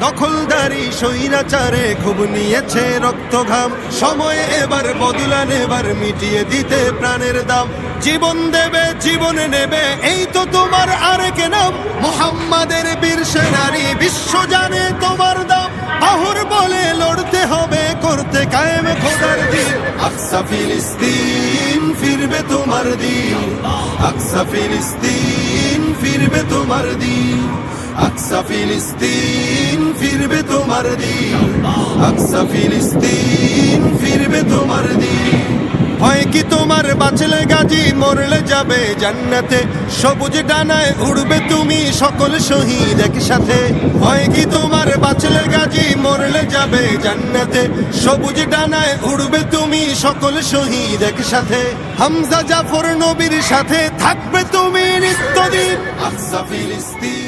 দখলদারি স্বৈরাচারে খুব নিয়েছে রক্ত ঘাম, সময় এবার বদলা নেবার, মিটিয়ে দিতে প্রাণের দাম। জীবন দেবে জীবন নেবে, এই তো তোমার আরেক নাম। মুহাম্মাদের বীর সেনারী, বিশ্ব জানে তোমার দাম। আহুর বলে লড়তে হবে, করতে কায়েম খোদার দিন। আকসা ফিলিস্তিন ফিরবে তোমার দিন, আকসা ফিলিস্তিন ফিরবে তোমার দিন, আকসা ফিলিস্তিন ফিরবে তোমার দিন, আকসা ফিলিস্তিন ফিরবে তোমার দিন। হয় কি তোমার বাঁচলে গাজী, মরলে যাবে জান্নাতে। সবুজ ডানায় উড়বে তুমি, সকল শহীদ একসাথে। হয় কি তোমার বাঁচলে গাজী, মরলে যাবে জান্নাতে। সবুজ ডানায় উড়বে তুমি, সকল শহীদ একসাথে। হামজা জাফর নবীর সাথে থাকবে তুমি নিত্যদিন। আকসা ফিলিস্তিন